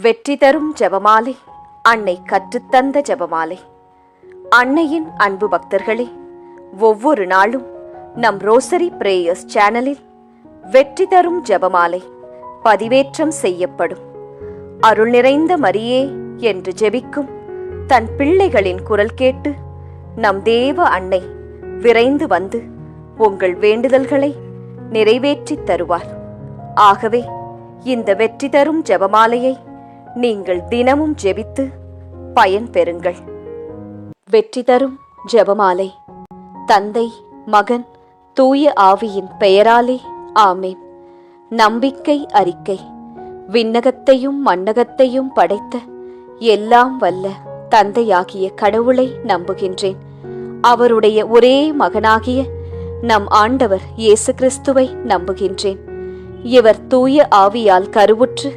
வெற்றி தரும் ஜெபமாலை, அன்னை கற்றுத்தந்த ஜெபமாலை. அன்னையின் அன்பு பக்தர்களே, ஒவ்வொரு நாளும் நம் ரோசரி பிரேயர்ஸ் சேனலில் வெற்றி தரும் ஜெபமாலை பதிவேற்றம் செய்யப்படும். அருள் நிறைந்த மரியே என்று ஜெபிக்கும் தன் பிள்ளைகளின் குரல் கேட்டு நம் தேவ அன்னை விரைந்து வந்து உங்கள் வேண்டுதல்களை நிறைவேற்றித் தருவார். ஆகவே இந்த வெற்றி தரும் ஜெபமாலையை நீங்கள் தினமும் ஜெபித்து பயன் பெறுங்கள். வெற்றி தரும் ஜெபமாலை. தந்தை, மகன், தூய ஆவியின் பெயராலே ஆமேன். நம்பிக்கை அறிக்கை. விண்ணகத்தையும் மண்ணகத்தையும் படைத்த எல்லாம் வல்ல தந்தையாகிய கடவுளை நம்புகின்றேன். அவருடைய ஒரே மகனாகிய நம் ஆண்டவர் இயேசு கிறிஸ்துவை நம்புகின்றேன். இவர் தூய ஆவியால் கருவுற்று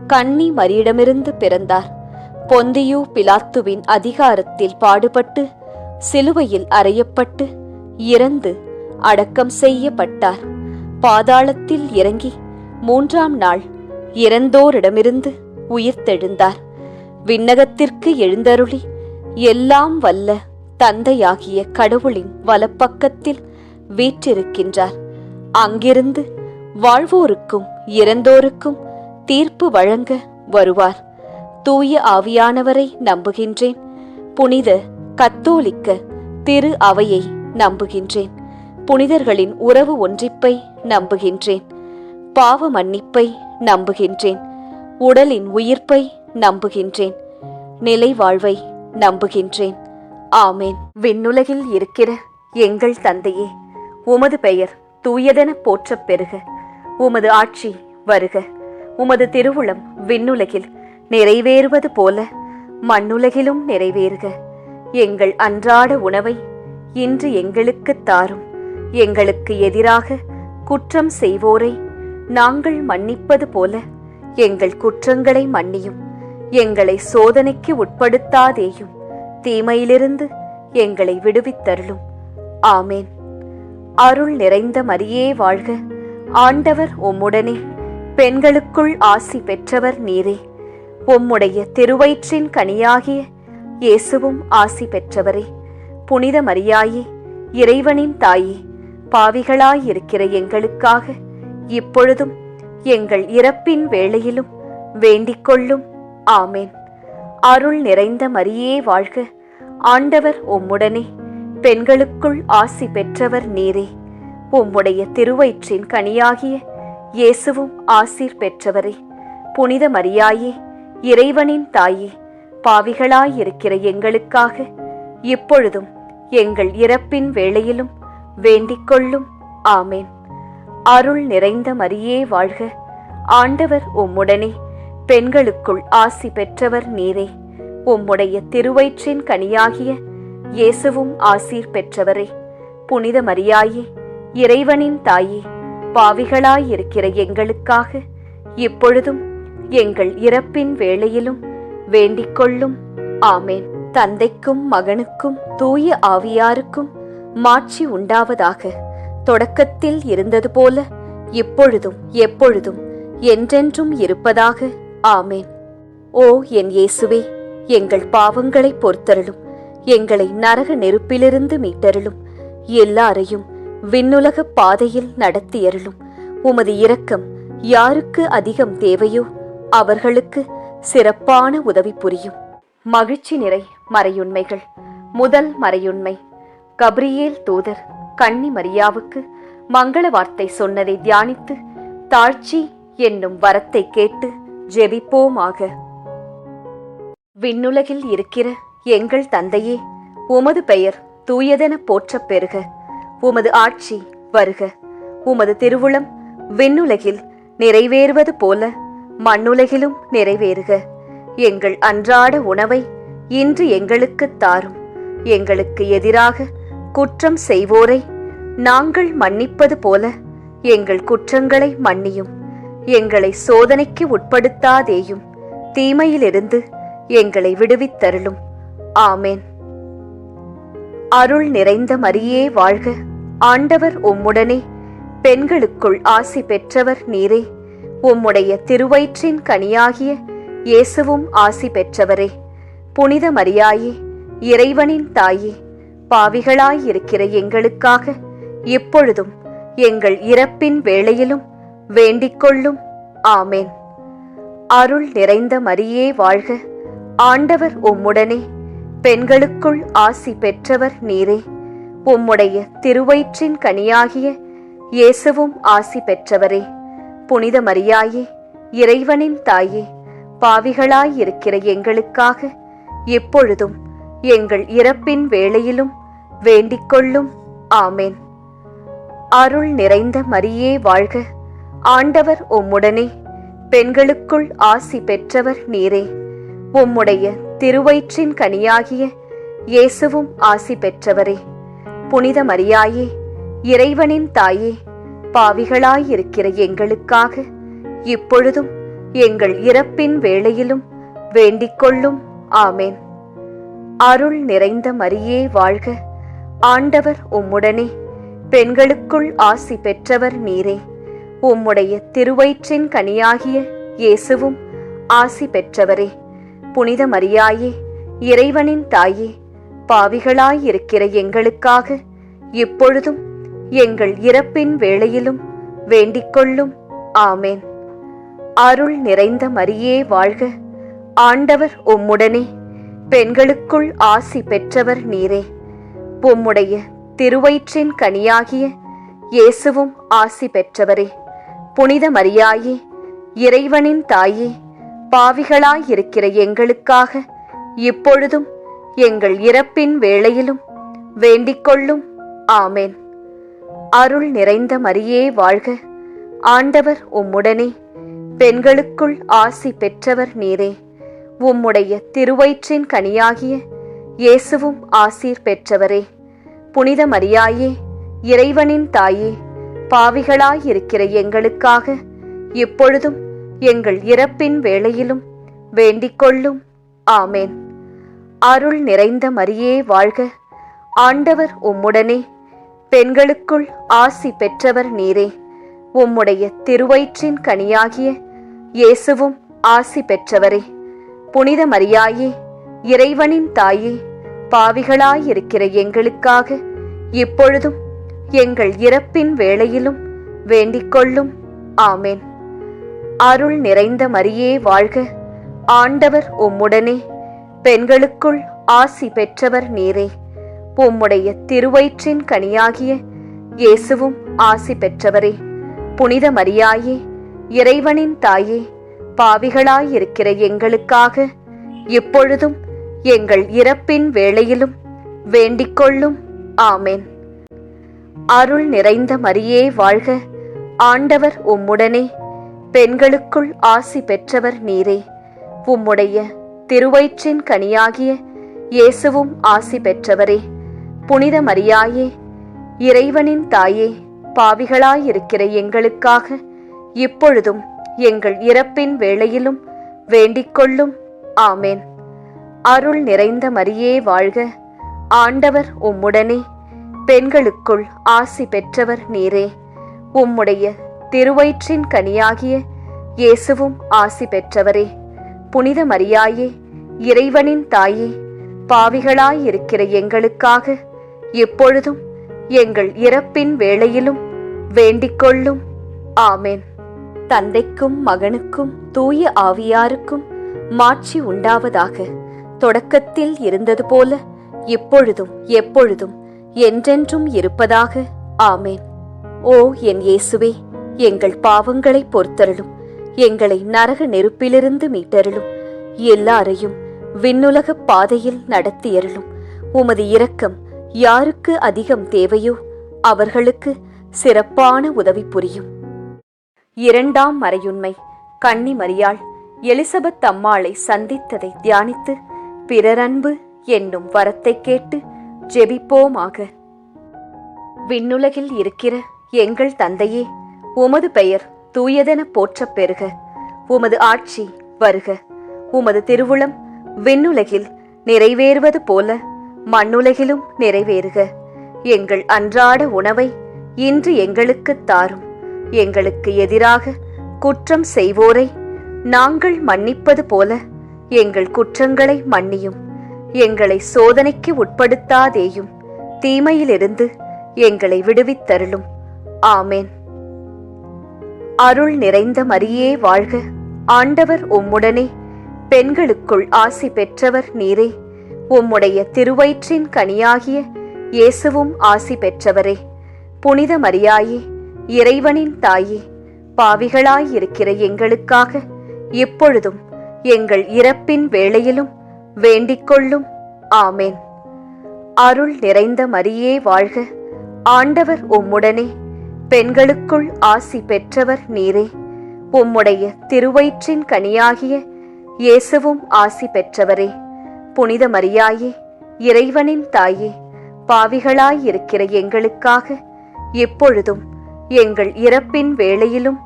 கன்னி மரியிடமிருந்து பிறந்தார். பொந்தியு பிலாத்துவின் அதிகாரத்தில் பாடுபட்டு சிலுவையில் அறையப்பட்டு இறந்து அடக்கம் செய்யப்பட்டார். பாதாளத்தில் இறங்கி 3ஆம் நாள் இறந்தோரிடமிருந்து உயிர்த்தெழுந்தார். விண்ணகத்திற்கு எழுந்தருளி எல்லாம் வல்ல தந்தையாகிய கடவுளின் வலப்பக்கத்தில் வீற்றிருக்கின்றார். அங்கிருந்து வாழ்வோருக்கும் இறந்தோருக்கும் தீர்ப்பு வழங்க வருவார். தூய ஆவியானவரை நம்புகின்றேன். புனித கத்தோலிக்க திரு அவையை நம்புகின்றேன். புனிதர்களின் உறவு ஒன்றிப்பை நம்புகின்றேன். பாவ மன்னிப்பை நம்புகின்றேன். உடலின் உயிர்ப்பை நம்புகின்றேன். நிலை வாழ்வை நம்புகின்றேன். ஆமேன். விண்ணுலகில் இருக்கிற எங்கள் தந்தையே, உமது பெயர் தூயதென போற்றப் பெறுக. உமது ஆட்சி வருக. உமது திருவுளம் விண்ணுலகில் நிறைவேறுவது போல மண்ணுலகிலும் நிறைவேறுக. எங்கள் அன்றாட உணவை இன்று எங்களுக்குத் தாரும். எங்களுக்கு எதிராக குற்றம் செய்வோரை நாங்கள் மன்னிப்பது போல எங்கள் குற்றங்களை மன்னியும். எங்களை சோதனைக்கு உட்படுத்தாதேயும், தீமையிலிருந்து எங்களை விடுவித்தருளும். ஆமேன். அருள் நிறைந்த மரியே வாழ்க. ஆண்டவர் உம்முடனே. பெண்களுக்குள் ஆசி பெற்றவர் நீரே. உம்முடைய திருவயிற்றின் கனியாகிய இயேசுவும் ஆசி பெற்றவரே. புனித மரியாயே, இறைவனின் தாயே, பாவிகளாயிருக்கிற எங்களுக்காக இப்பொழுதும் எங்கள் இறப்பின் வேளையிலும் வேண்டிக் கொள்ளும். ஆமேன். அருள் நிறைந்த மரியே வாழ்க. ஆண்டவர் உம்முடனே. பெண்களுக்குள் ஆசி பெற்றவர் நீரே. உம்முடைய திருவயிற்றின் கனியாகிய இயேசுவும் ஆசீர் பெற்றவரே. புனித மரியாயே, இறைவனின் தாயே, பாவிகளாயிருக்கிற எங்களுக்காக இப்பொழுதும் எங்கள் இறப்பின் வேளையிலும் வேண்டிக் கொள்ளும். ஆமேன். அருள் நிறைந்த மரியே வாழ்க. ஆண்டவர் உம்முடனே. பெண்களுக்குள் ஆசி பெற்றவர் நீரே. உம்முடைய திருவயிற்றின் கனியாகிய இயேசுவும் ஆசீர் பெற்றவரே. புனித மரியாயே, இறைவனின் தாயே, பாவிகளாயிருக்கிற எங்களுக்காக இப்பொழுதும் எங்கள் இறப்பின் வேளையிலும் வேண்டிக் கொள்ளும். ஆமேன். தந்தைக்கும் மகனுக்கும் தூய ஆவியாருக்கும் மாட்சி உண்டாவதாக. தொடக்கத்தில் இருந்தது போல இப்பொழுதும் எப்பொழுதும் என்றென்றும் இருப்பதாக. ஆமேன். ஓ என் இயேசுவே, எங்கள் பாவங்களை பொறுத்தருளும். எங்களை நரக நெருப்பிலிருந்து மீட்டருளும். எல்லாரையும் விண்ணுலக பாதையில் நடத்தியருளும். உமது இரக்கம் யாருக்கு அதிகம் தேவையோ அவர்களுக்கு சிறப்பான உதவி புரியும். மகிழ்ச்சி நிறை மறையுண்மைகள். முதல் மறையுண்மை, கபிரியேல் தூதர் கன்னி மரியாவுக்கு மங்கள வார்த்தை சொன்னதை தியானித்து தாழ்ச்சி என்னும் வரத்தை கேட்டு ஜெபிப்போமாக. விண்ணுலகில் இருக்கிற எங்கள் தந்தையே, உமது பெயர் தூயதென போற்றப் பெறுக. உமது ஆட்சி வருக. உமது திருவுளம் விண்ணுலகில் நிறைவேறுவது போல மண்ணுலகிலும் நிறைவேறுக. எங்கள் அன்றாட உணவை இன்று எங்களுக்குத் தாரும். எங்களுக்கு எதிராக குற்றம் செய்வோரை நாங்கள் மன்னிப்பது போல எங்கள் குற்றங்களை மன்னியும். எங்களை சோதனைக்கு உட்படுத்தாதேயும், தீமையிலிருந்து எங்களை விடுவித்தருளும். ஆமேன். அருள் நிறைந்த மரியே வாழ்க. ஆண்டவர் உம்முடனே. பெண்களுக்குள் ஆசி பெற்றவர் நீரே. உம்முடைய திருவயிற்றின் கனியாகிய இயேசுவும் ஆசி பெற்றவரே. புனித மரியாயே, இறைவனின் தாயே, பாவிகளாயிருக்கிற எங்களுக்காக இப்பொழுதும் எங்கள் இறப்பின் வேளையிலும் வேண்டிக்கொள்ளும். ஆமேன். அருள் நிறைந்த மரியே வாழ்க. ஆண்டவர் உம்முடனே, பெண்களுக்குள் ஆசி பெற்றவர் நீரே. உம்முடைய திருவயிற்றின் கனியாகிய இயேசுவும் ஆசி பெற்றவரே. புனித மரியாயே, இறைவனின் தாயே, பாவிகளாயிருக்கிற எங்களுக்காக இப்பொழுதும் எங்கள் இறப்பின் வேளையிலும் வேண்டிக்கொள்ளும். ஆமேன். அருள் நிறைந்த மரியே வாழ்க. ஆண்டவர் உம்முடனே, பெண்களுக்குள் ஆசி பெற்றவர் நீரே. உம்முடைய திருவயிற்றின் கனியாகிய இயேசுவும் ஆசி பெற்றவரே. புனித மரியாயே, இறைவனின் தாயே, பாவிகளாயிருக்கிற எங்களுக்காக இப்பொழுதும் எங்கள் இறப்பின் வேளையிலும் வேண்டிக்கொள்ளும். ஆமேன். அருள் நிறைந்த மரியே வாழ்க. ஆண்டவர் உம்முடனே, பெண்களுக்குள் ஆசி பெற்றவர் நீரே. உம்முடைய திருவயிற்றின் கனியாகிய இயேசுவும் ஆசி பெற்றவரே. புனித மரியாயே, இறைவனின் தாயே, பாவிகளாயிருக்கிற எங்களுக்காக இப்பொழுதும் எங்கள் இறப்பின் வேளையிலும் வேண்டிக்கொள்ளும். ஆமேன். அருள் நிறைந்த மரியே வாழ்க. ஆண்டவர் உம்முடனே, பெண்களுக்குள் ஆசி பெற்றவர் நீரே. உம்முடைய திருவயிற்றின் கனியாகிய இயேசுவும் ஆசி பெற்றவரே. புனித மரியாயே, இறைவனின் தாயே, பாவிகளாயிருக்கிற எங்களுக்காக இப்பொழுதும் எங்கள் இறப்பின் வேளையிலும் வேண்டிக்கொள்ளும். ஆமேன். அருள் நிறைந்த மரியே வாழ்க. ஆண்டவர் உம்முடனே, பெண்களுக்குள் ஆசி பெற்றவர் நீரே. உம்முடைய திருவயிற்றின் கனியாகிய இயேசுவும் ஆசீர் பெற்றவரே. புனித மரியாயே, இறைவனின் தாயே, பாவிகளாயிருக்கிற எங்களுக்காக இப்பொழுதும் எங்கள் இறப்பின் வேளையிலும் வேண்டிக்கொள்ளும். ஆமேன். அருள் நிறைந்த மரியே வாழ்க. ஆண்டவர் உம்முடனே, பெண்களுக்குள் ஆசி பெற்றவர் நீரே. உம்முடைய திருவயிற்றின் கனியாகிய இயேசுவும் ஆசி பெற்றவரே. புனித மரியாயே, இறைவனின் தாயே, பாவிகளாயிருக்கிற எங்களுக்காக இப்பொழுதும் எங்கள் இறப்பின் வேளையிலும் வேண்டிக்கொள்ளும். ஆமேன். அருள் நிறைந்த மரியே வாழ்க. ஆண்டவர் உம்முடனே, பெண்களுக்குள் ஆசி பெற்றவர் நீரே. உம்முடைய திருவயிற்றின் கனியாகிய இயேசுவும் ஆசி பெற்றவரே. புனித மரியாயே, இறைவனின் தாயே, பாவிகளாயிருக்கிற எங்களுக்காக இப்பொழுதும் எங்கள் இறப்பின் வேளையிலும் வேண்டிக்கொள்ளும். ஆமேன். அருள் நிறைந்த மரியே வாழ்க. ஆண்டவர் உம்முடனே, பெண்களுக்குள் ஆசி பெற்றவர் நீரே. உம்முடைய திருவயிற்றின் கனியாகிய இயேசுவும் ஆசி பெற்றவரே. புனித மரியாயே, இறைவனின் தாயே, பாவிகளாயிருக்கிற எங்களுக்காக இப்பொழுதும் எங்கள் இறப்பின் வேளையிலும் வேண்டிக்கொள்ளும். ஆமேன். அருள் நிறைந்த மரியே வாழ்க. ஆண்டவர் உம்முடனே, பெண்களுக்குள் ஆசி பெற்றவர் நீரே. உம்முடைய திருவயிற்றின் கனியாகிய இயேசுவும் ஆசி பெற்றவரே. புனித மரியாயே, இறைவனின் தாயே, பாவிகளாயிருக்கிற எங்களுக்காக இப்பொழுதும் எங்கள் இறப்பின் வேளையிலும் வேண்டிக்கொள்ளும். ஆமேன். தந்தைக்கும் மகனுக்கும் தூய ஆவியாருக்கும் மாட்சி உண்டாவதாக. தொடக்கத்தில் இருந்தது போல இப்பொழுதும் எப்பொழுதும் என்றென்றும் இருப்பதாக. ஆமேன். ஓ என் இயேசுவே, எங்கள் பாவங்களை பொறுத்தருளும். எங்களை நரக நெருப்பிலிருந்து மீட்டருளும். எல்லாரையும் விண்ணுலக பாதையில் நடத்தியருளும். உமது இரக்கம் யாருக்கு அதிகம் தேவையோ அவர்களுக்கு சிறப்பான உதவி புரியும். இரண்டாம் மறையுண்மை. கன்னி மரியாள் எலிசபெத் அம்மாளை சந்தித்ததை தியானித்து பிறரன்பு என்னும் வரத்தை கேட்டு ஜெபிப்போமாக. விண்ணுலகில் இருக்கிற எங்கள் தந்தையே, உமது பெயர் தூயதென போற்றப் பெறுக. உமது ஆட்சி வருக. உமது திருவுளம் விண்ணுலகில் நிறைவேறுவது போல மண்ணுலகிலும் நிறைவேறுக. எங்கள் அன்றாட உணவை இன்று எங்களுக்குத் தாரும். எங்களுக்கு எதிராக குற்றம் செய்வோரை நாங்கள் மன்னிப்பது போல எங்கள் குற்றங்களை மன்னியும். எங்களை சோதனைக்கு உட்படுத்தாதேயும், தீமையிலிருந்து எங்களை விடுவித்தருளும். ஆமேன். அருள் நிறைந்த மரியே வாழ்க, ஆண்டவர் உம்முடனே, பெண்களுக்குள் ஆசி பெற்றவர் நீரே. உம்முடைய திருவயிற்றின் கனியாகிய இயேசுவும் ஆசி பெற்றவரே. புனித மரியாயே, இறைவனின் தாயே, பாவிகளாயிருக்கிற எங்களுக்காக இப்பொழுதும் எங்கள் இறப்பின் வேளையிலும் வேண்டிக்கொள்ளும். ஆமேன். அருள் நிறைந்த மரியே வாழ்க, ஆண்டவர் உம்முடனே, பெண்களுக்குள் ஆசி பெற்றவர் நீரே. உம்முடைய திருவயிற்றின் கனியாகிய இயேசுவும் ஆசி பெற்றவரே. புனித மரியாயே, இறைவனின் தாயே, பாவிகளாயிருக்கிற எங்களுக்காக இப்பொழுதும் எங்கள் இறப்பின் வேளையிலும்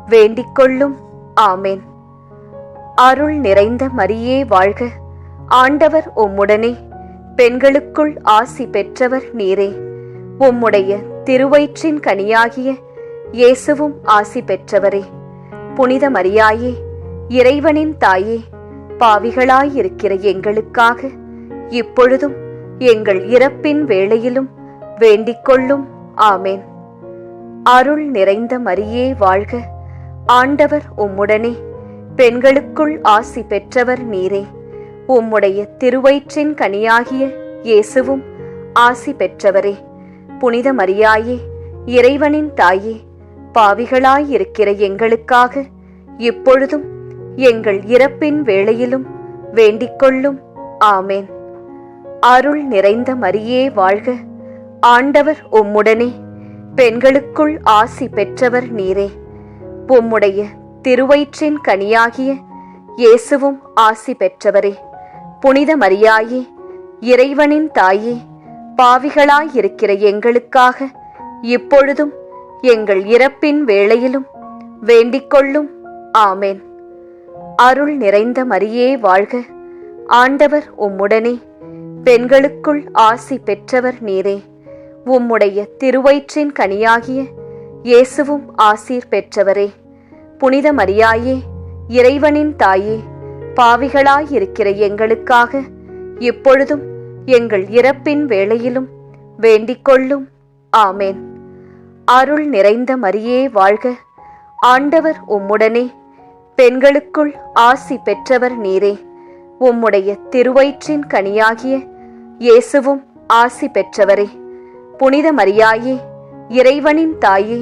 வேண்டிக்கொள்ளும். ஆமேன். அருள் நிறைந்த மரியே வாழ்க, ஆண்டவர் உம்முடனே, பெண்களுக்குள் ஆசி பெற்றவர் நீரே. உம்முடைய திருவயிற்றின் கனியாகிய இயேசுவும் ஆசி பெற்றவரே. புனித மரியாயே, இறைவனின் தாயே, பாவிகளாயிருக்கிற எங்களுக்காக இப்பொழுதும் எங்கள் இறப்பின் வேளையிலும் வேண்டிக்கொள்ளும். ஆமேன். அருள் நிறைந்த மரியே வாழ்க, ஆண்டவர் உம்முடனே, பெண்களுக்குள் ஆசி பெற்றவர் நீரே. உம்முடைய திருவயிற்றின் கனியாகிய இயேசுவும் ஆசி பெற்றவரே. புனித மரியாயே, இறைவனின் தாயே, பாவிகளாயிருக்கிற எங்களுக்காக இப்பொழுதும் எங்கள் இறப்பின் வேளையிலும் வேண்டிக்கொள்ளும். ஆமேன். அருள் நிறைந்த மரியே வாழ்க, ஆண்டவர் உம்முடனே, பெண்களுக்குள் ஆசி பெற்றவர் நீரே. உம்முடைய திருவயிற்றின் கனியாகிய இயேசுவும் ஆசி பெற்றவரே. புனித மரியாயே, இறைவனின் தாயே, பாவிகளாயிருக்கிற எங்களுக்காக இப்பொழுதும் எங்கள் இறப்பின் வேளையிலும் வேண்டிக்கொள்ளும். ஆமேன். அருள் நிறைந்த மரியே வாழ்க, ஆண்டவர் உம்முடனே, பெண்களுக்குள் ஆசி பெற்றவர் நீரே. உம்முடைய திருவயிற்றின் கனியாகிய இயேசுவும் ஆசீர் பெற்றவரே. புனித மரியாயே, இறைவனின் தாயே, பாவிகளாயிருக்கிற எங்களுக்காக இப்பொழுதும் எங்கள் இறப்பின் வேளையிலும் வேண்டிக்கொள்ளும். ஆமேன். அருள் நிறைந்த மரியே வாழ்க, ஆண்டவர் உம்முடனே, பெண்களுக்குள் ஆசி பெற்றவர் நீரே. உம்முடைய திருவயிற்றின் கனியாகிய இயேசுவும் ஆசி பெற்றவரே. புனித மரியாயே, இறைவனின் தாயே,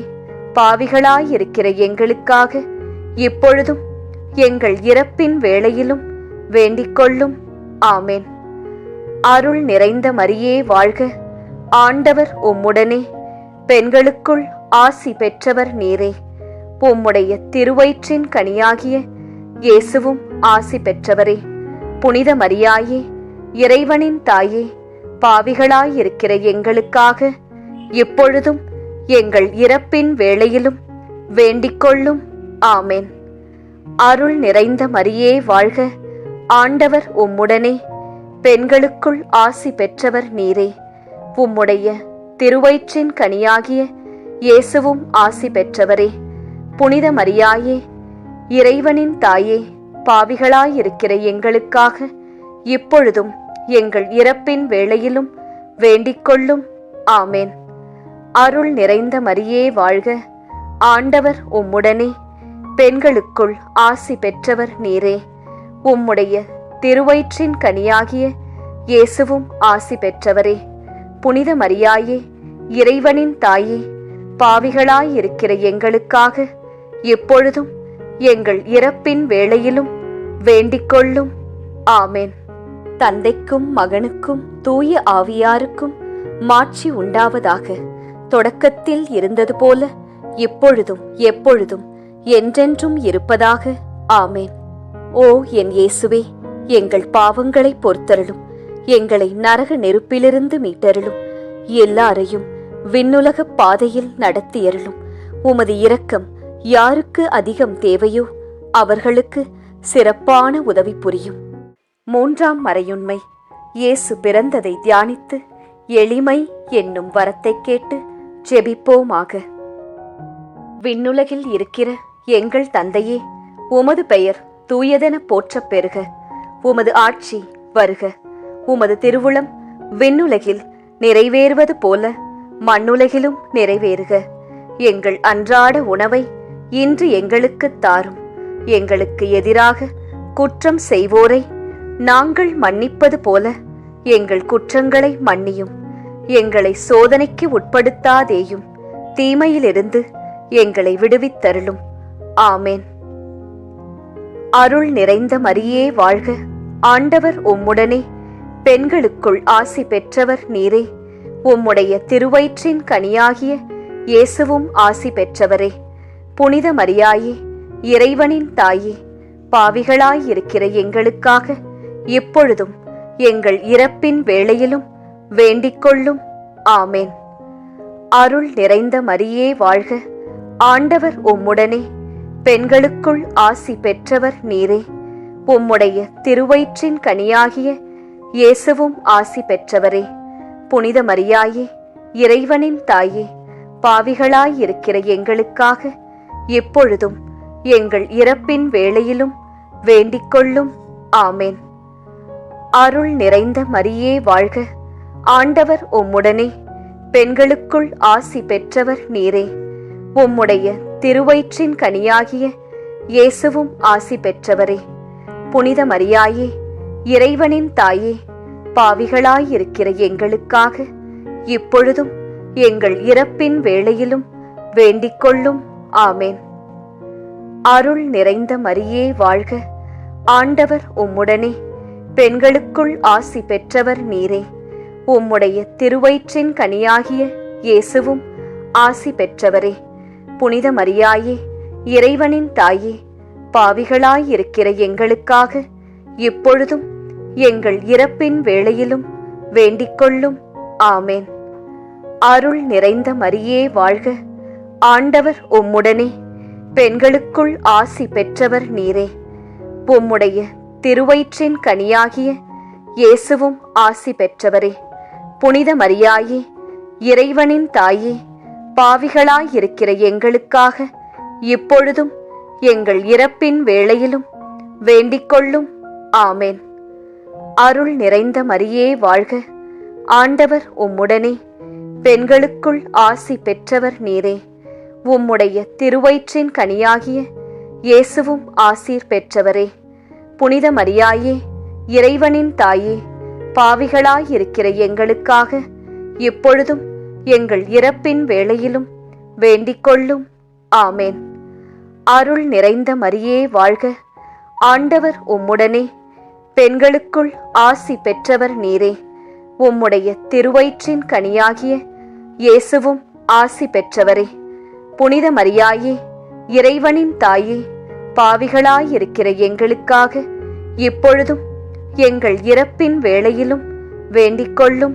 பாவிகளாயிருக்கிற எங்களுக்காக இப்பொழுதும் எங்கள் இறப்பின் வேளையிலும் வேண்டிக்கொள்ளும். ஆமேன். அருள் நிறைந்த மரியே வாழ்க, ஆண்டவர் உம்முடனே, பெண்களுக்குள் ஆசி பெற்றவர் நீரே. உம்முடைய திருவயிற்றின் கனியாகிய இயேசுவும் ஆசி பெற்றவரே. புனித மரியாயே, இறைவனின் தாயே, பாவிகளாயிருக்கிற எங்களுக்காக இப்பொழுதும் எங்கள் இறப்பின் வேளையிலும் வேண்டிக்கொள்ளும். ஆமேன். அருள் நிறைந்த மரியே வாழ்க, ஆண்டவர் உம்முடனே, பெண்களுக்குள் ஆசி பெற்றவர் நீரே. உம்முடைய திருவயிற்றின் கனியாகிய இயேசுவும் ஆசி பெற்றவரே. புனித மரியாயே, இறைவனின் தாயே, பாவிகளாயிருக்கிற எங்களுக்காக இப்பொழுதும் எங்கள் இறப்பின் வேளையிலும் வேண்டிக்கொள்ளும். ஆமேன். அருள் நிறைந்த மரியே வாழ்க, ஆண்டவர் உம்முடனே, பெண்களுக்குள் ஆசி பெற்றவர் நீரே. உம்முடைய திருவயிற்றின் கனியாகிய இயேசுவும் ஆசி பெற்றவரே. புனித மரியாயே, இறைவனின் தாயே, பாவிகளாயிருக்கிற எங்களுக்காக எப்பொழுதும் எங்கள் இறப்பின் வேளையிலும் வேண்டிக்கொள்ளும். ஆமேன். தந்தைக்கும் மகனுக்கும் தூய ஆவியாருக்கும் மாட்சி உண்டாவதாக. தொடக்கத்தில் இருந்தது போல இப்பொழுதும் எப்பொழுதும் என்றென்றும் இருப்பதாக. ஆமேன். ஓ என் இயேசுவே, எங்கள் பாவங்களை பொறுத்தருளும், எங்களை நரக நெருப்பிலிருந்து மீட்டருளும், எல்லாரையும் விண்ணுலக பாதையில் நடத்தியருளும். உமது இரக்கம் யாருக்கு அதிகம் தேவையோ அவர்களுக்கு சிறப்பான உதவி புரியும். 3ஆம் மறையுண்மை. இயேசு பிறந்ததை தியானித்து எளிமை என்னும் வரத்தை கேட்டு ஜெபிப்போமாக. விண்ணுலகில் இருக்கிற எங்கள் தந்தையே, உமது பெயர் தூயதென போற்றப் பெறுக. உமது ஆட்சி வருக. உமது திருவுளம் விண்ணுலகில் நிறைவேறுவது போல மண்ணுலகிலும் நிறைவேறுக. எங்கள் அன்றாட உணவை இன்று எங்களுக்குத் தாரும். எங்களுக்கு எதிராக குற்றம் செய்வோரை நாங்கள் மன்னிப்பது போல எங்கள் குற்றங்களை மன்னியும். எங்களை சோதனைக்கு உட்படுத்தாதேயும், தீமையிலிருந்து எங்களை விடுவித்தருளும். ஆமேன். அருள் நிறைந்த மரியே வாழ்க. ஆண்டவர் உம்முடனே, பெண்களுக்குள் ஆசி பெற்றவர் நீரே. உம்முடைய திருவயிற்றின் கனியாகிய இயேசுவும் ஆசி பெற்றவரே. புனித மரியாயே, இறைவனின் தாயே, பாவிகளாயிருக்கிற எங்களுக்காக இப்பொழுதும் எங்கள் இறப்பின் வேளையிலும் வேண்டிக்கொள்ளும். ஆமேன். அருள் நிறைந்த மரியே வாழ்க. ஆண்டவர் உம்முடனே, பெண்களுக்குள் ஆசி பெற்றவர் நீரே. உம்முடைய திருவயிற்றின் கனியாகிய இயேசுவும் ஆசி பெற்றவரே. புனித மரியாயே, இறைவனின் தாயே, பாவிகளாயிருக்கிற எங்களுக்காக எப்பொழுதும் எங்கள் இறப்பின் வேளையிலும் வேண்டிக்கொள்ளும். ஆமேன். அருள் நிறைந்த மரியே வாழ்க. ஆண்டவர் உம்முடனே, பெண்களுக்குள் ஆசி பெற்றவர் நீரே. உம்முடைய திருவயிற்றின் கனியாகிய இயேசுவும் ஆசி பெற்றவரே. புனித மரியாயே, இறைவனின் தாயே, பாவிகளாயிருக்கிற எங்களுக்காக இப்பொழுதும் எங்கள் இறப்பின் வேளையிலும் வேண்டிக்கொள்ளும். ஆமேன். அருள் நிறைந்த மரியே வாழ்க. ஆண்டவர் உம்முடனே, பெண்களுக்குள் ஆசி பெற்றவர் நீரே. உம்முடைய திருவயிற்றின் கனியாகிய இயேசுவும் ஆசி பெற்றவரே. புனித மரியாயே, இறைவனின் தாயே, பாவிகளாயிருக்கிற எங்களுக்காக இப்பொழுதும் எங்கள் இறப்பின் வேளையிலும் வேண்டிக்கொள்ளும். ஆமேன். அருள் நிறைந்த மரியே வாழ்க. ஆண்டவர் உம்முடனே, பெண்களுக்குள் ஆசி பெற்றவர் நீரே. உம்முடைய திருவயிற்றின் கனியாகிய இயேசுவும் ஆசி பெற்றவரே. புனித மரியாயே, இறைவனின் தாயே, பாவிகளாயிருக்கிற எங்களுக்காக இப்பொழுதும் எங்கள் இறப்பின் வேளையிலும் வேண்டிக்கொள்ளும். ஆமேன். அருள் நிறைந்த மரியே வாழ்க. ஆண்டவர் உம்முடனே, பெண்களுக்குள் ஆசி பெற்றவர் நீரே. உம்முடைய திருவயிற்றின் கனியாகிய இயேசுவும் ஆசீர் பெற்றவரே. புனித மரியாயே, இறைவனின் தாயே, பாவிகளாயிருக்கிற எங்களுக்காக இப்பொழுதும் எங்கள் இறப்பின் வேளையிலும் வேண்டிக்கொள்ளும். ஆமேன். அருள் நிறைந்த மரியே வாழ்க. ஆண்டவர் உம்முடனே, பெண்களுக்குள் ஆசி பெற்றவர் நீரே. உம்முடைய திருவயிற்றின் கனியாகிய இயேசுவும் ஆசி பெற்றவரே. புனித மரியாயே, இறைவனின் தாயே, பாவிகளாயிருக்கிற எங்களுக்காக இப்பொழுதும் எங்கள் இறப்பின் வேளையிலும் வேண்டிக்கொள்ளும்.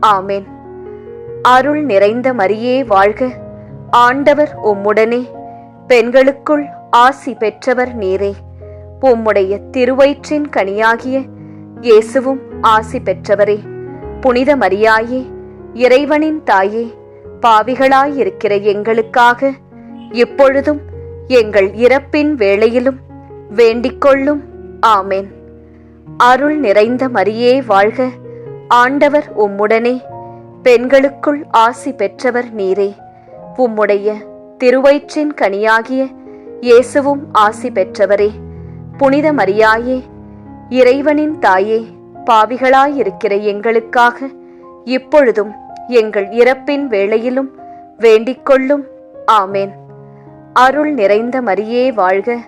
ஆமேன். அருள் நிறைந்த மரியே வாழ்க. ஆண்டவர் உம்முடனே, பெண்களுக்குள் ஆசி பெற்றவர் நீரே. உம்முடைய திருவயிற்றின் கனியாகிய இயேசுவும் ஆசி பெற்றவரே. புனித மரியாயே, இறைவனின் தாயே, பாவிகளாயிருக்கிற எங்களுக்காக இப்பொழுதும் எங்கள் இறப்பின் வேளையிலும் வேண்டிக்கொள்ளும். ஆமேன். அருள் நிறைந்த மரியே வாழ்க. ஆண்டவர் உம்முடனே, பெண்களுக்குள் ஆசி பெற்றவர் நீரே. உம்முடைய திருவயிற்றின் கனியாகிய இயேசுவும் ஆசி பெற்றவரே. புனித மரியாயே, இறைவனின் தாயே, பாவிகளாயிருக்கிற எங்களுக்காக இப்பொழுதும் எங்கள் இறப்பின் வேளையிலும் வேண்டிக்கொள்ளும். ஆமேன். அருள் நிறைந்த மரியே வாழ்க.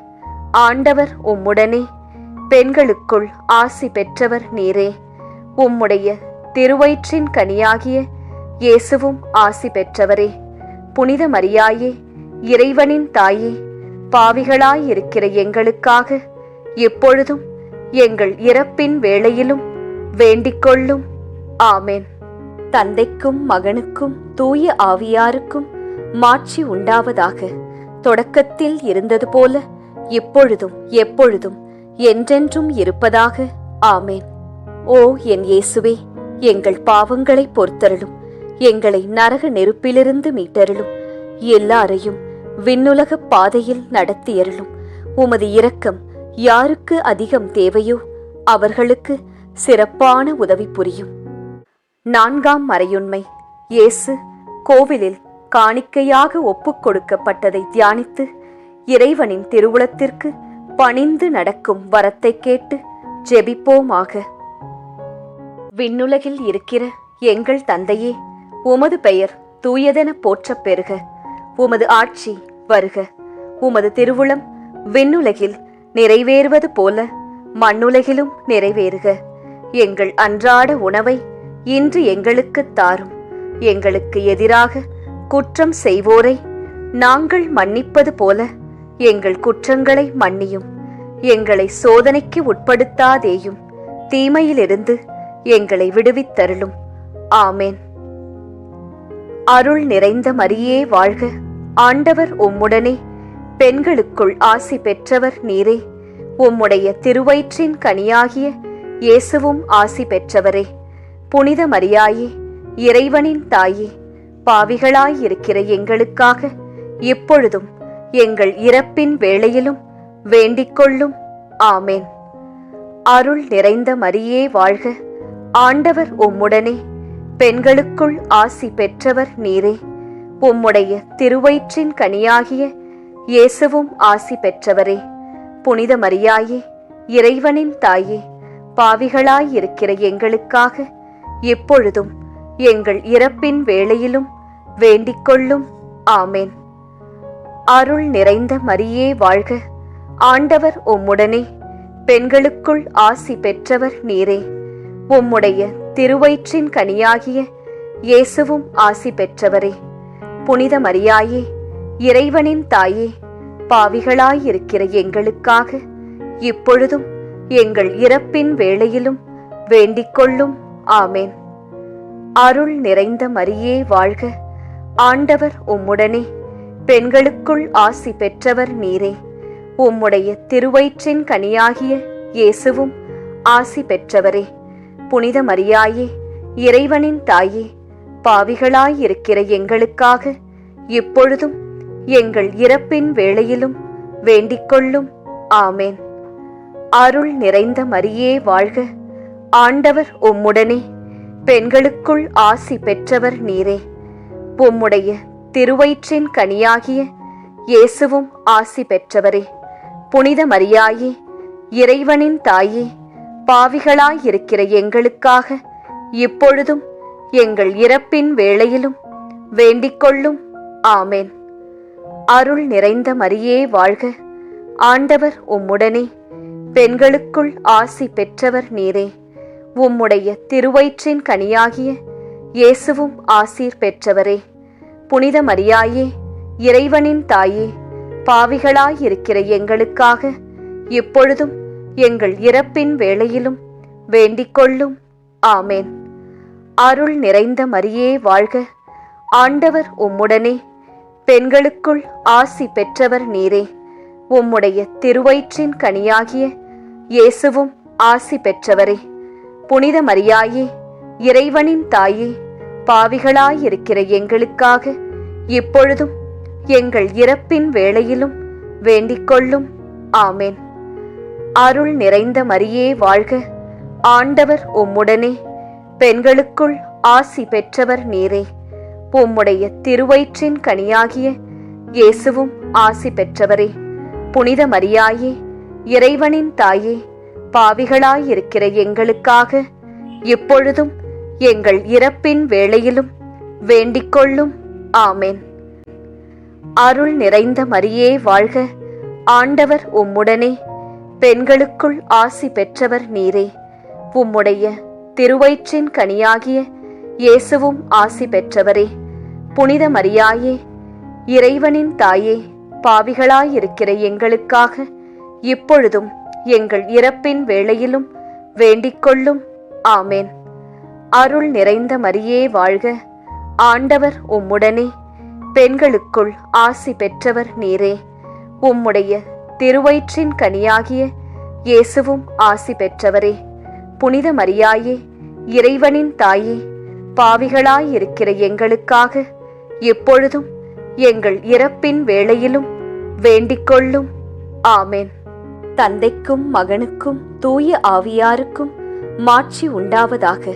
ஆண்டவர் உம்முடனே, பெண்களுக்குள் ஆசி பெற்றவர் நீரே. உம்முடைய திருவயிற்றின் கனியாகிய இயேசுவும் ஆசி பெற்றவரே. புனித மரியாயே, இறைவனின் தாயே, பாவிகளாயிருக்கிற எங்களுக்காக இப்பொழுதும் எங்கள் இறப்பின் வேளையிலும் வேண்டிக்கொள்ளும். ஆமேன். தந்தைக்கும் மகனுக்கும் தூய ஆவியாருக்கும் மாட்சி உண்டாவதாக. தொடக்கத்தில் இருந்தது போல இப்பொழுதும் எப்பொழுதும் என்றென்றும் இருப்பதாக. ஆமேன். ஓ என் இயேசுவே, எங்கள் பாவங்களை பொறுத்தருளும். எங்களை நரக நெருப்பிலிருந்து மீட்டருளும். எல்லாரையும் விண்ணுலக பாதையில் நடத்தியருளும். உமது இரக்கம் யாருக்கு அதிகம் தேவையோ அவர்களுக்கு சிறப்பான உதவி புரியும். 4ஆம் மறையுண்மை. இயேசு கோவிலில் காணிக்கையாக ஒப்புக் கொடுக்கப்பட்டதை தியானித்து இறைவனின் திருவுளத்திற்கு பணிந்து நடக்கும் வரத்தை கேட்டு ஜெபிப்போமாக. விண்ணுலகில் இருக்கிற எங்கள் தந்தையே, உமது பெயர் தூயதென போற்றப் பெறுக. உமது ஆட்சி வருக. உமது திருவுளம் விண்ணுலகில் நிறைவேறுவது போல மண்ணுலகிலும் நிறைவேறுக. எங்கள் அன்றாட உணவை இன்று எங்களுக்குத் தாரும். எங்களுக்கு எதிராக குற்றம் செய்வோரை நாங்கள் மன்னிப்பது போல எங்கள் குற்றங்களை மன்னியும். எங்களை சோதனைக்கு உட்படுத்தாதேயும், தீமையிலிருந்து எங்களை விடுவித்தருளும். ஆமேன். அருள் நிறைந்த மரியே வாழ்க. ஆண்டவர் உம்முடனே, பெண்களுக்குள் ஆசி பெற்றவர் நீரே. உம்முடைய திருவயிற்றின் கனியாகிய இயேசுவும் ஆசி பெற்றவரே. புனித மரியாயே, இறைவனின் தாயே, பாவிகளாயிருக்கிற எங்களுக்காக இப்பொழுதும் எங்கள் இறப்பின் வேளையிலும் வேண்டிக்கொள்ளும். ஆமேன். அருள் நிறைந்த மரியே வாழ்க. ஆண்டவர் உம்முடனே, பெண்களுக்குள் ஆசி பெற்றவர் நீரே. உம்முடைய திருவயிற்றின் கனியாகிய இயேசுவும் ஆசி பெற்றவரே. புனித மரியாயே, இறைவனின் தாயே, பாவிகளாயிருக்கிற எங்களுக்காக இப்பொழுதும் எங்கள் இறப்பின் வேளையிலும் வேண்டிக்கொள்ளும். ஆமேன். அருள் நிறைந்த மரியே வாழ்க. ஆண்டவர் உம்முடனே, பெண்களுக்குள் ஆசி பெற்றவர் நீரே. உம்முடைய திருவயிற்றின் கனியாகிய இயேசுவும் ஆசி பெற்றவரே. புனித மரியாயே, இறைவனின் தாயே, பாவிகளாயிருக்கிற எங்களுக்காக இப்பொழுதும் எங்கள் இறப்பின் வேளையிலும் வேண்டிக்கொள்ளும். ஆமேன். அருள் நிறைந்த மரியே வாழ்க. ஆண்டவர் உம்முடனே, பெண்களுக்குள் ஆசி பெற்றவர் நீரே. உம்முடைய திருவயிற்றின் கனியாகிய இயேசுவும் ஆசி பெற்றவரே. புனித மரியாயே, இறைவனின் தாயே, பாவிகளாயிருக்கிற எங்களுக்காக இப்பொழுதும் எங்கள் இறப்பின் வேளையிலும் வேண்டிக்கொள்ளும். ஆமேன். அருள் நிறைந்த மரியே வாழ்க. ஆண்டவர் உம்முடனே, பெண்களுக்குள் ஆசி பெற்றவர் நீரே. உம்முடைய திருவயிற்றின் கனியாகிய இயேசுவும் ஆசி பெற்றவரே. புனித மரியாயே, இறைவனின் தாயே, பாவிகளாயிருக்கிற எங்களுக்காக இப்பொழுதும் எங்கள் இறப்பின் வேளையிலும் வேண்டிக்கொள்ளும். ஆமேன். அருள் நிறைந்த மரியே வாழ்க. ஆண்டவர் உம்முடனே, பெண்களுக்குள் ஆசி பெற்றவர் நீரே. உம்முடைய திருவயிற்றின் கனியாகிய இயேசுவும் ஆசீர் பெற்றவரே. புனித மரியாயே, இறைவனின் தாயே, பாவிகளாயிருக்கிற எங்களுக்காக இப்பொழுதும் எங்கள் இறப்பின் வேளையிலும் வேண்டிக்கொள்ளும். ஆமேன். அருள் நிறைந்த மரியே வாழ்க. ஆண்டவர் உம்முடனே, பெண்களுக்குள் ஆசி பெற்றவர் நீரே. உம்முடைய திருவயிற்றின் கனியாகிய இயேசுவும் ஆசி பெற்றவரே. புனித மரியாயே, இறைவனின் தாயே, பாவிகளாயிருக்கிற எங்களுக்காக இப்பொழுதும் எங்கள் இறப்பின் வேளையிலும் வேண்டிக்கொள்ளும். ஆமேன். அருள் நிறைந்த மரியே வாழ்க. ஆண்டவர் உம்முடனே, பெண்களுக்குள் ஆசி பெற்றவர் நீரே. உம்முடைய திருவயிற்றின் கனியாகிய இயேசுவும் ஆசி பெற்றவரே. புனித மரியாயே, இறைவனின் தாயே, பாவிகளாயிருக்கிற எங்களுக்காக இப்பொழுதும் எங்கள் இறப்பின் வேளையிலும் வேண்டிக்கொள்ளும். ஆமேன். அருள் நிறைந்த மரியே வாழ்க. ஆண்டவர் உம்முடனே, பெண்களுக்குள் ஆசி பெற்றவர் நீரே. உம்முடைய திருவயிற்றின் கனியாகிய இயேசுவும் ஆசி பெற்றவரே. புனித மரியாயே, இறைவனின் தாயே, பாவிகளாயிருக்கிற எங்களுக்காக இப்பொழுதும் எங்கள் இறப்பின் வேளையிலும் வேண்டிக்கொள்ளும். ஆமேன். அருள் நிறைந்த மரியே வாழ்க. ஆண்டவர் உம்முடனே, பெண்களுக்குள் ஆசி பெற்றவர் நீரே. உம்முடைய திருவயிற்றின் கனியாகிய இயேசுவும் ஆசி பெற்றவரே. புனித மரியாயே, இறைவனின் தாயே, பாவிகளாயிருக்கிற எங்களுக்காக எப்பொழுதும் எங்கள் இறப்பின் வேளையிலும் வேண்டிக்கொள்ளும். ஆமேன். தந்தைக்கும் மகனுக்கும் தூய ஆவியாருக்கும் மாட்சி உண்டாவதாக.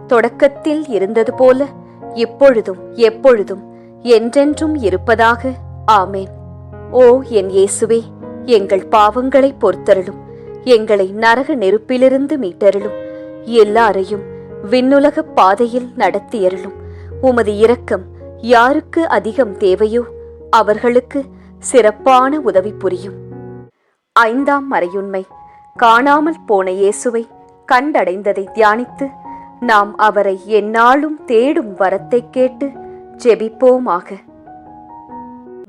தொடக்கத்தில் இருந்தது போல இப்பொழுதும் எப்பொழுதும் என்றென்றும் இருப்பதாக. ஆமேன். ஓ என் இயேசுவே, எங்கள் பாவங்களை பொறுத்தருளும். எங்களை நரக நெருப்பிலிருந்து மீட்டருளும். எல்லாரையும் விண்ணுலக பாதையில் நடத்தியருளும். உமது இரக்கம் யாருக்கு அதிகம் தேவையோ அவர்களுக்கு சிறப்பான உதவி புரியும். 5ஆம் மறையுண்மை. காணாமல் போன இயேசுவை கண்டடைந்ததை தியானித்து நாம் அவரை எந்நாளும் தேடும் வரத்தை கேட்டு ஜெபிப்போமாக.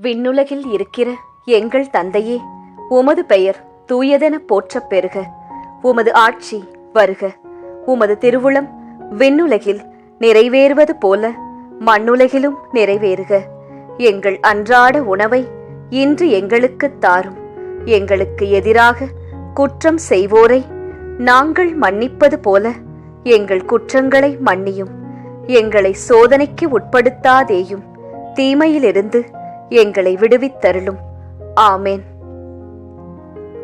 விண்ணுலகில் இருக்கிற எங்கள் தந்தையே, உமது பெயர் தூயதென போற்றப் பெறுக. உமது ஆட்சி வருக. உமது திருவுளம் விண்ணுலகில் நிறைவேறுவது போல மண்ணுலகிலும் நிறைவேறுக. எங்கள் அன்றாட உணவை இன்று எங்களுக்குத் தாரும். எங்களுக்கு எதிராக குற்றம் செய்வோரை நாங்கள் மன்னிப்பது போல எங்கள் குற்றங்களை மன்னியும். எங்களை சோதனைக்கு உட்படுத்தாதேயும், தீமையிலிருந்து எங்களை விடுவித்தருளும். ஆமேன்.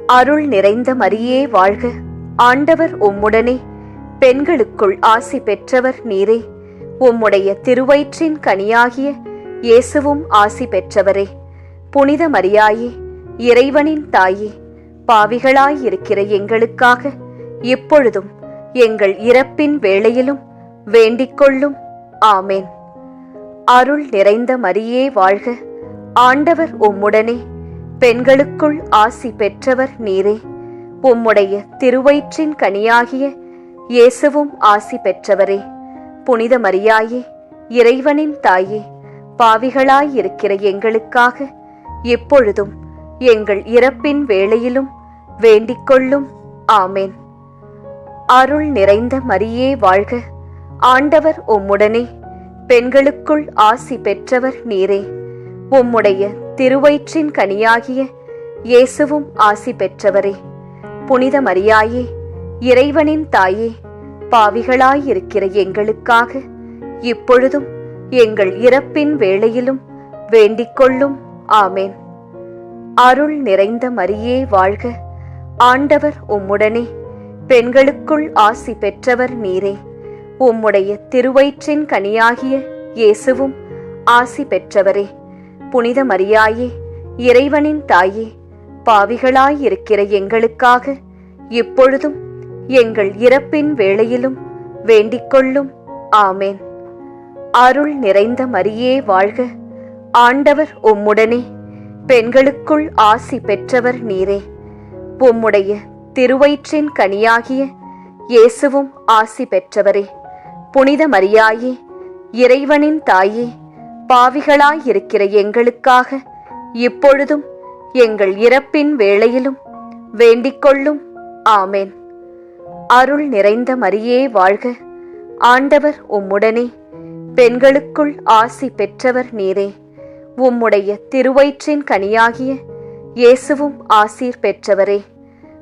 அருள் நிறைந்த மரியே வாழ்க. ஆண்டவர் உம்முடனே. பெண்களுக்குள் ஆசி பெற்றவர் நீரே. உம்முடைய திருவயிற்றின் கனியாகிய இயேசுவும் ஆசி பெற்றவரே. புனித மரியாயே, இறைவனின் தாயே, பாவிகளாயிருக்கிற எங்களுக்காக இப்பொழுதும் எங்கள் இறப்பின் வேளையிலும் வேண்டிக்கொள்ளும். ஆமேன். அருள் நிறைந்த மரியே வாழ்க. ஆண்டவர் உம்முடனே. பெண்களுக்குள் ஆசி பெற்றவர் நீரே. உம்முடைய திருவயிற்றின் கனியாகிய இயேசுவும் ஆசி பெற்றவரே. புனித மரியாயே, இறைவனின் தாயே, பாவிகளாயிருக்கிற எங்களுக்காக இப்பொழுதும் எங்கள் இறப்பின் வேளையிலும் வேண்டிக்கொள்ளும். ஆமேன். அருள் நிறைந்த மரியே வாழ்க. ஆண்டவர் உம்முடனே. பெண்களுக்குள் ஆசி பெற்றவர் நீரே. உம்முடைய திருவயிற்றின் கனியாகிய இயேசுவும் ஆசி பெற்றவரே. புனித மரியாயே, இறைவனின் தாயே, பாவிகளாயிருக்கிற எங்களுக்காக இப்பொழுதும் எங்கள் இறப்பின் வேளையிலும் வேண்டிக்கொள்ளும். ஆமேன். அருள் நிறைந்த மரியே வாழ்க. ஆண்டவர் உம்முடனே. பெண்களுக்குள் ஆசி பெற்றவர் நீரே. உம்முடைய திருவயிற்றின் கனியாகிய இயேசுவும் ஆசி பெற்றவரே. புனித மரியாயே, இறைவனின் தாயே, பாவிகளாயிருக்கிற எங்களுக்காக இப்பொழுதும் எங்கள் இறப்பின் வேளையிலும் வேண்டிக்கொள்ளும். ஆமேன். அருள் நிறைந்த மரியே வாழ்க. ஆண்டவர் உம்முடனே. பெண்களுக்குள் ஆசி பெற்றவர் நீரே. உம்முடைய திருவயிற்றின் கனியாகிய இயேசுவும் ஆசி பெற்றவரே. புனித மரியாயே, இறைவனின் தாயே, பாவிகளாயிருக்கிற எங்களுக்காக இப்பொழுதும் எங்கள் இறப்பின் வேளையிலும் வேண்டிக்கொள்ளும். ஆமேன். அருள் நிறைந்த மரியே வாழ்க. ஆண்டவர் உம்முடனே. பெண்களுக்குள் ஆசி பெற்றவர் நீரே. உம்முடைய திருவயிற்றின் கனியாகிய இயேசுவும் ஆசீர் பெற்றவரே.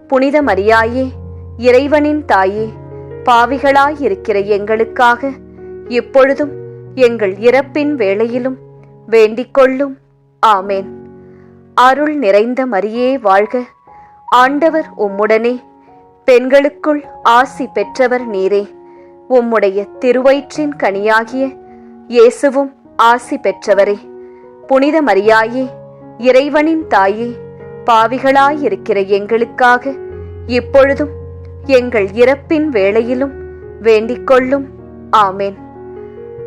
புனித மரியாயே, இறைவனின் தாயே, பாவிகளாயிருக்கிற எங்களுக்காக இப்பொழுதும் எங்கள் இறப்பின் வேளையிலும் வேண்டிக்கொள்ளும். ஆமேன். அருள் நிறைந்த மரியே வாழ்க. ஆண்டவர் உம்முடனே. பெண்களுக்குள் ஆசி பெற்றவர் நீரே. உம்முடைய திருவயிற்றின் கனியாகிய இயேசுவும் ஆசி பெற்றவரே. புனித மரியாயே, இறைவனின் தாயே, பாவிகளாயிருக்கிற எங்களுக்காக இப்பொழுதும் எங்கள் இறப்பின் வேளையிலும் வேண்டிக்கொள்ளும். ஆமேன்.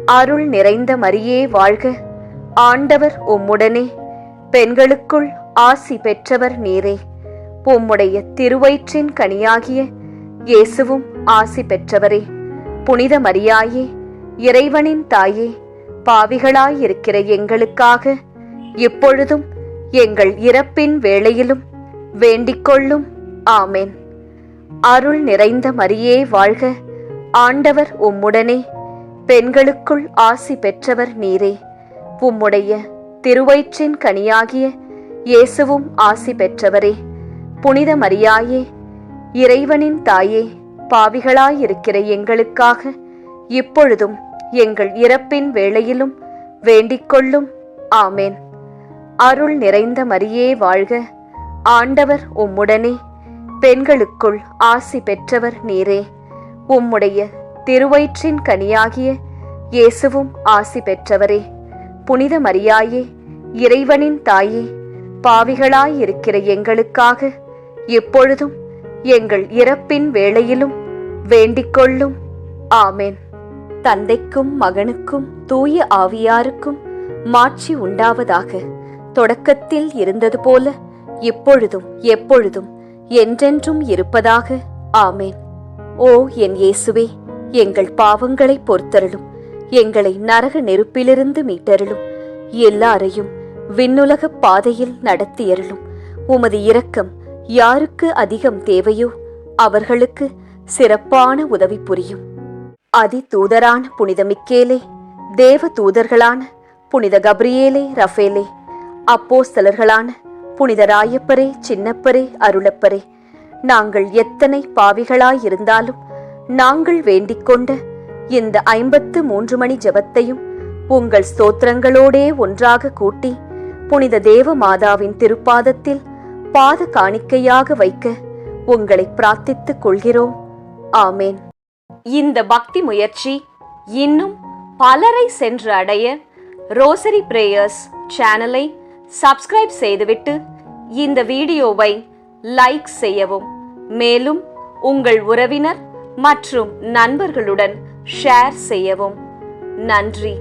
அருள் நிறைந்த மரியே வாழ்க. ஆண்டவர் உம்முடனே. பெண்களுக்குள் ஆசி பெற்றவர் நீரே. உம்முடைய திருவயிற்றின் கனியாகிய இயேசுவும் ஆசி பெற்றவரே. புனித மரியாயே, இறைவனின் தாயே, பாவிகளாயிருக்கிற எங்களுக்காக இப்பொழுதும் எங்கள் இறப்பின் வேளையிலும் வேண்டிக்கொள்ளும். ஆமேன். அருள் நிறைந்த மரியே வாழ்க. ஆண்டவர் உம்முடனே. பெண்களுக்குள் ஆசி பெற்றவர் நீரே. உம்முடைய திருவயிற்றின் கனியாகிய இயேசுவும் ஆசி பெற்றவரே. புனித மரியாயே, இறைவனின் தாயே, பாவிகளாயிருக்கிற எங்களுக்காக இப்பொழுதும் எங்கள் இறப்பின் வேளையிலும் வேண்டிக்கொள்ளும். ஆமேன். அருள் நிறைந்த மரியே வாழ்க. ஆண்டவர் உம்முடனே. பெண்களுக்குள் ஆசி பெற்றவர் நீரே. உம்முடைய திருவயிற்றின் கனியாகிய இயேசுவும் ஆசி பெற்றவரே. புனித மரியாயே, இறைவனின் தாயே, பாவிகளாயிருக்கிற எங்களுக்காக எப்பொழுதும் எங்கள் இறப்பின் வேளையிலும் வேண்டிக்கொள்ளும். ஆமென். தந்தைக்கும் மகனுக்கும் தூய ஆவியாருக்கும் மாட்சி உண்டாவதாக. தொடக்கத்தில் இருந்தது போல இப்பொழுதும் எப்பொழுதும் என்றென்றும் இருப்பதாக. ஆமென். ஓ என் இயேசுவே, எங்கள் பாவங்களை பொறுத்தருளும். எங்களை நரக நெருப்பிலிருந்து மீட்டருளும். எல்லாரையும் விண்ணுலக பாதையில் நடத்தியருளும். உமது இரக்கம் யாருக்கு அதிகம் தேவையோ அவர்களுக்கு சிறப்பான உதவி புரியும். அதி தூதரான புனித மிக்கேலே, தேவ தூதர்களான புனித கப்ரியேலே, ரஃபேலே, அப்போஸ்தலர்களான புனித ராயப்பரே, சின்னப்பரே, அருளப்பரே, நாங்கள் எத்தனை பாவிகளாயிருந்தாலும் நாங்கள் வேண்டிக்கொண்ட இந்த 53 மணி ஜெபத்தையும் உங்கள் ஸ்தோத்திரங்களோடே ஒன்றாக கூட்டி புனித தேவ மாதாவின் திருப்பாதத்தில் பாத காணிக்கையாக வைக்க உங்களை பிரார்த்தித்துக் கொள்கிறோம். ஆமேன். இந்த பக்தி முயற்சி இன்னும் பலரை சென்று அடைய ரோசரி பிரேயர்ஸ் சேனலை சப்ஸ்கிரைப் செய்துவிட்டு இந்த வீடியோவை லைக் செய்யவும். மேலும் உங்கள் உறவினர் மற்றும் நண்பர்களுடன் ஷேர் செய்யவும். நன்றி.